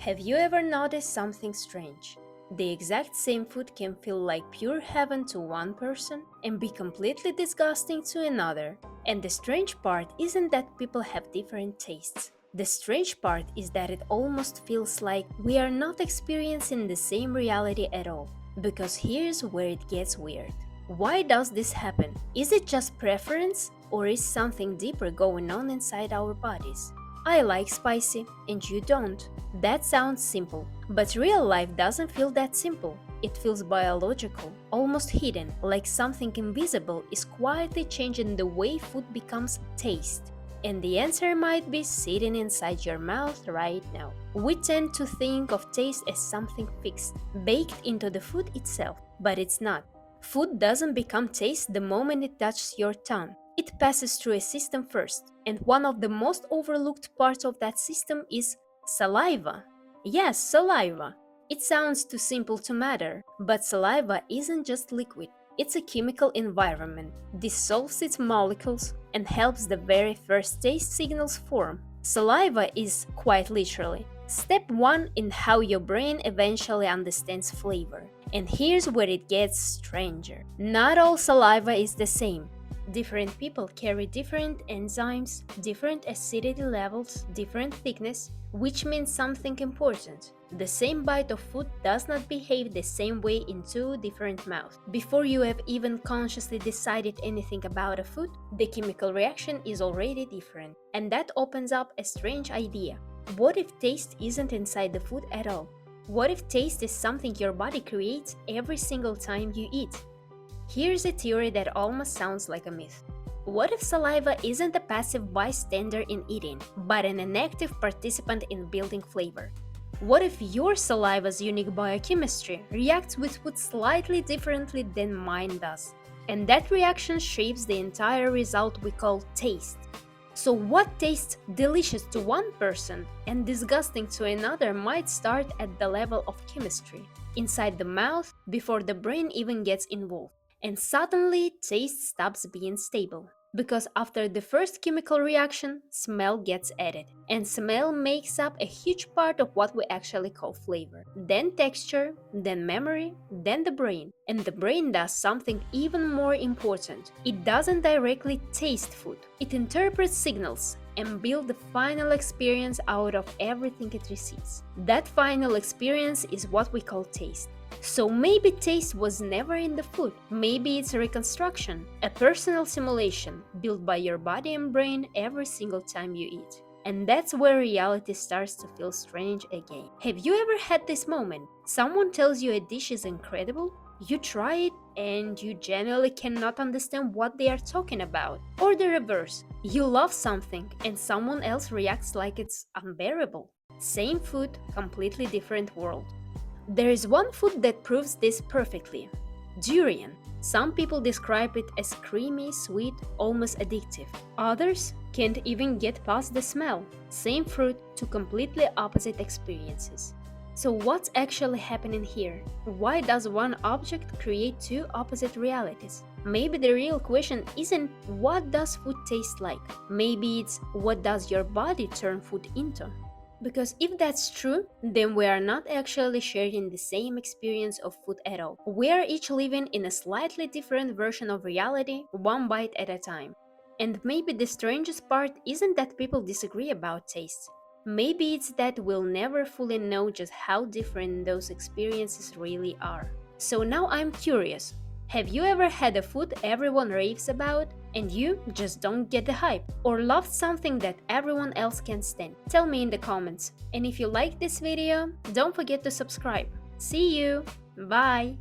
Have you ever noticed something strange? The exact same food can feel like pure heaven to one person and be completely disgusting to another. And the strange part isn't that people have different tastes. The strange part is that it almost feels like we are not experiencing the same reality at all. Because here's where it gets weird. Why does this happen? Is it just preference, or is something deeper going on inside our bodies? I like spicy, and you don't. That sounds simple, but real life doesn't feel that simple. It feels biological, almost hidden, like something invisible is quietly changing the way food becomes taste. And the answer might be sitting inside your mouth right now. We tend to think of taste as something fixed, baked into the food itself, but it's not. Food doesn't become taste the moment it touches your tongue. It passes through a system first, and one of the most overlooked parts of that system is saliva. Yes, saliva. It sounds too simple to matter, but saliva isn't just liquid. It's a chemical environment, dissolves its molecules, and helps the very first taste signals form. Saliva is, quite literally, step one in how your brain eventually understands flavor. And here's where it gets stranger. Not all saliva is the same. Different people carry different enzymes, different acidity levels, different thickness, which means something important. The same bite of food does not behave the same way in two different mouths. Before you have even consciously decided anything about a food, the chemical reaction is already different. And that opens up a strange idea. What if taste isn't inside the food at all? What if taste is something your body creates every single time you eat? Here's a theory that almost sounds like a myth. What if saliva isn't a passive bystander in eating, but an active participant in building flavor? What if your saliva's unique biochemistry reacts with food slightly differently than mine does? And that reaction shapes the entire result we call taste. So what tastes delicious to one person and disgusting to another might start at the level of chemistry, inside the mouth, before the brain even gets involved. And suddenly, taste stops being stable. Because after the first chemical reaction, smell gets added. And smell makes up a huge part of what we actually call flavor. Then texture, then memory, then the brain. And the brain does something even more important. It doesn't directly taste food. It interprets signals and builds the final experience out of everything it receives. That final experience is what we call taste. So maybe taste was never in the food. Maybe it's a reconstruction, a personal simulation built by your body and brain every single time you eat. And that's where reality starts to feel strange again. Have you ever had this moment? Someone tells you a dish is incredible, you try it, and you genuinely cannot understand what they are talking about. Or the reverse, you love something and someone else reacts like it's unbearable. Same food, completely different world. There is one food that proves this perfectly. Durian. Some people describe it as creamy, sweet, almost addictive. Others can't even get past the smell. Same fruit, two completely opposite experiences. So what's actually happening here? Why does one object create two opposite realities? Maybe the real question isn't what does food taste like? Maybe it's what does your body turn food into? Because if that's true, then we are not actually sharing the same experience of food at all. We are each living in a slightly different version of reality, one bite at a time. And maybe the strangest part isn't that people disagree about taste. Maybe it's that we'll never fully know just how different those experiences really are. So now I'm curious. Have you ever had a food everyone raves about and you just don't get the hype? Or loved something that everyone else can stand? Tell me in the comments. And if you like this video, don't forget to subscribe. See you! Bye!